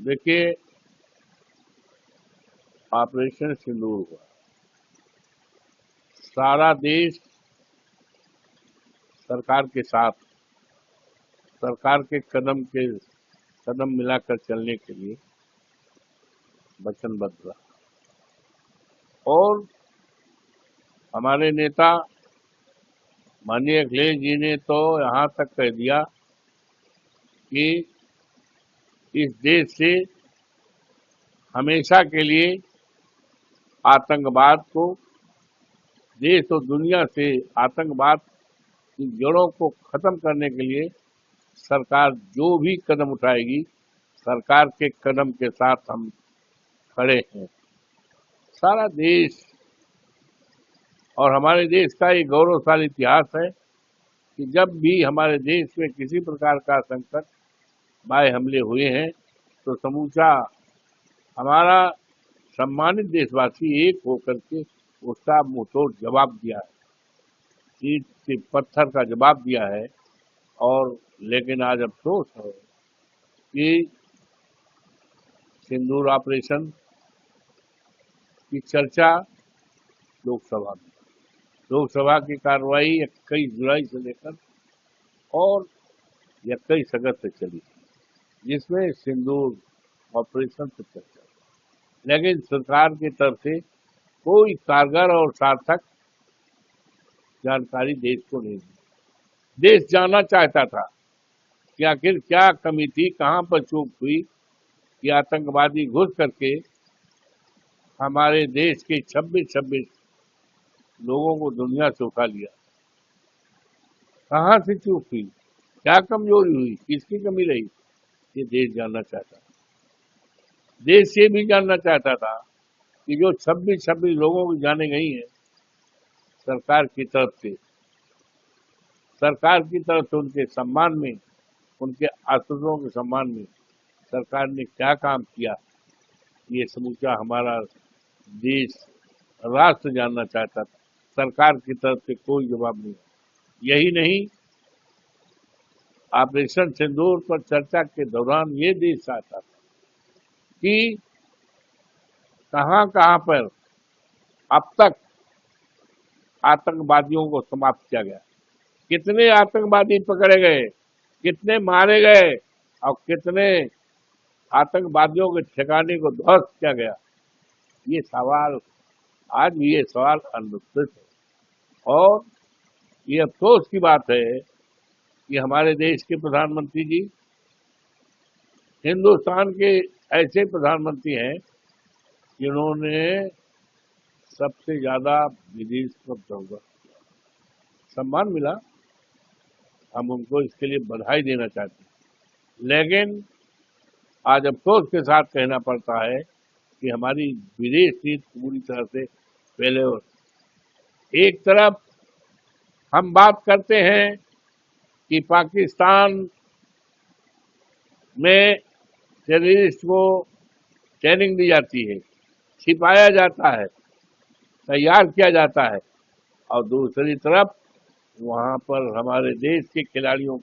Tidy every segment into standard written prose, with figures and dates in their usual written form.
देखिए, ऑपरेशन सिंदूर हुआ, सारा देश सरकार के साथ, सरकार के कदम मिलाकर चलने के लिए वचनबद्ध रहा। और हमारे नेता माननीय अखिलेश जी ने तो यहाँ तक कह दिया कि इस देश से हमेशा के लिए आतंकवाद को, देश और दुनिया से आतंकवाद की जड़ों को खत्म करने के लिए सरकार जो भी कदम उठाएगी, सरकार के कदम के साथ हम खड़े हैं। सारा देश और हमारे देश का एक गौरवशाली इतिहास है कि जब भी हमारे देश में किसी प्रकार का संकट, बाह्य हमले हुए हैं, तो समूचा हमारा सम्मानित देशवासी एक होकर के उसका मुंहतोड़ जवाब दिया है, ईंट से पत्थर का जवाब दिया है। और लेकिन आज अफसोस है कि सिंदूर ऑपरेशन की चर्चा लोकसभा की कार्रवाई 21 जुलाई से लेकर और 21 अगस्त से चली, जिसमें सिंदूर ऑपरेशन पर चर्चा, लेकिन सरकार की तरफ से कोई कारगर और सार्थक जानकारी देश को नहीं दी। देश जानना चाहता था कि आखिर क्या कमी थी, कहां पर चूक हुई कि आतंकवादी घुस करके हमारे देश के 26 लोगों को दुनिया से उठा लिया। कहां से चूक हुई, क्या कमजोरी हुई, किसकी कमी रही, ये देश जानना चाहता था। देश ये भी जानना चाहता था कि जो 26 लोगों की जाने गई हैं, सरकार की तरफ से उनके सम्मान में, उनके आश्रितों के सम्मान में सरकार ने क्या काम किया, ये समूचा हमारा देश, राष्ट्र जानना चाहता था। सरकार की तरफ से कोई जवाब नहीं। यही नहीं, ऑपरेशन सिंदूर पर चर्चा के दौरान ये देश चाहता था कि कहां कहां पर अब तक आतंकवादियों को समाप्त किया गया, कितने आतंकवादी पकड़े गए, कितने मारे गए और कितने आतंकवादियों के ठिकाने को ध्वस्त किया गया। ये सवाल आज भी अनुत्तरित है। और ये अफसोस की बात है कि हमारे देश के प्रधानमंत्री जी, हिंदुस्तान के ऐसे प्रधानमंत्री हैं जिन्होंने सबसे ज्यादा विदेश का दौरा, सम्मान मिला, हम उनको इसके लिए बधाई देना चाहते हैं। लेकिन आज अफसोस के साथ कहना पड़ता है कि हमारी विदेश नीति पूरी तरह से फैले। एक तरफ हम बात करते हैं कि पाकिस्तान में टेररिस्ट को ट्रेनिंग दी जाती है, छिपाया जाता है, तैयार किया जाता है, और दूसरी तरफ वहां पर हमारे देश के खिलाड़ियों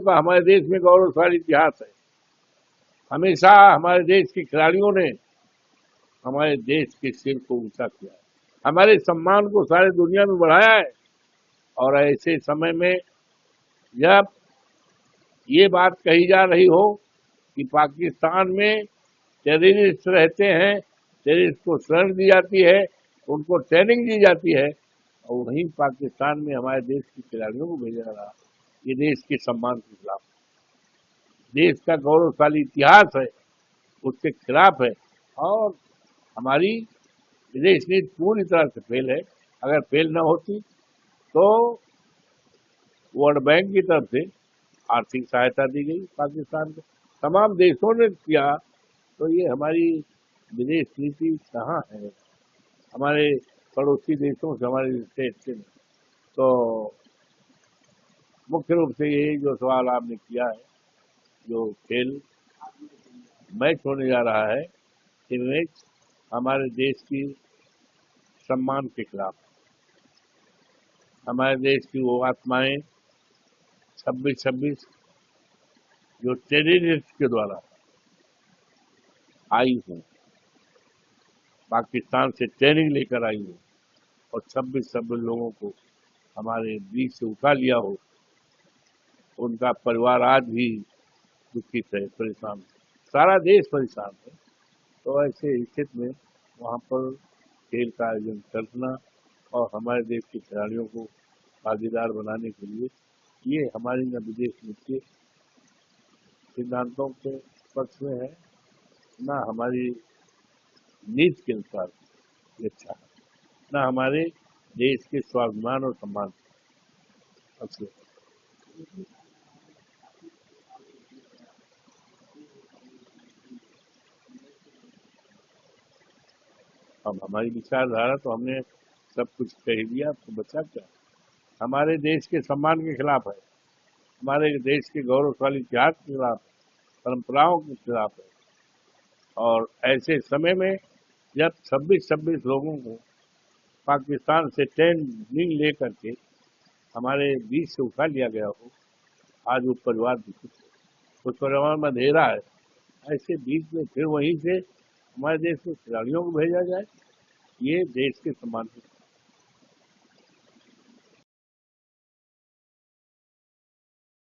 का हमारे देश में गौरवशाली इतिहास है। हमेशा हमारे देश के खिलाड़ियों ने हमारे देश के सिर को ऊंचा किया है, हमारे सम्मान को सारी दुनिया में बढ़ाया है। और ऐसे समय में जब ये बात कही जा रही हो कि पाकिस्तान में टेररिस्ट रहते हैं, टेररिस्ट को शरण दी जाती है, उनको ट्रेनिंग दी जाती है, और वहीं पाकिस्तान में हमारे देश के खिलाड़ियों को भेजा जा रहा, ये देश के सम्मान के खिलाफ, देश का गौरवशाली इतिहास है उसके खिलाफ है। और हमारी विदेश नीति पूरी तरह से फेल है। अगर फेल न होती तो वर्ल्ड बैंक की तरफ से आर्थिक सहायता दी गई पाकिस्तान को, तमाम देशों ने किया, तो ये हमारी विदेश नीति कहाँ है, हमारे पड़ोसी देशों से, हमारे रिश्ते अच्छे नहीं। तो मुख्य रूप से ये जो सवाल आपने किया है, जो खेल मैच होने जा रहा है, ये मैच हमारे देश की सम्मान के खिलाफ, हमारे देश की वो आत्माएं 26 जो टेररिस्ट के द्वारा आई हूँ, पाकिस्तान से ट्रेनिंग लेकर आई हूँ और 26 लोगों को हमारे बीच से उठा लिया हो, उनका परिवार आज भी दुखित है, परेशान है, सारा देश परेशान है। तो ऐसे स्थिति में वहाँ पर खेल का आयोजन करना और हमारे देश के खिलाड़ियों को भागीदार बनाने के लिए ये हमारी न विदेश नीति सिद्धांतों के पक्ष में है, न हमारी नीति के अनुसार ये अच्छा है, न हमारे देश के स्वाभिमान और सम्मान पक्ष में। अब हमारी विचारधारा तो हमने सब कुछ कह दिया, तो बचा क्या? हमारे देश के सम्मान के खिलाफ है, हमारे देश के गौरवशाली इतिहास के खिलाफ है, परंपराओं के खिलाफ है। और ऐसे समय में जब 26 लोगों को पाकिस्तान से ट्रेनिंग ले करके हमारे बीच से उठा लिया गया हो, आज वो परिवार दुखित है, उस परिवार में अंधेरा है। ऐसे बीच में फिर वहीं से हमारे देश के खिलाड़ियों को भेजा जाए, ये देश के सम्मान की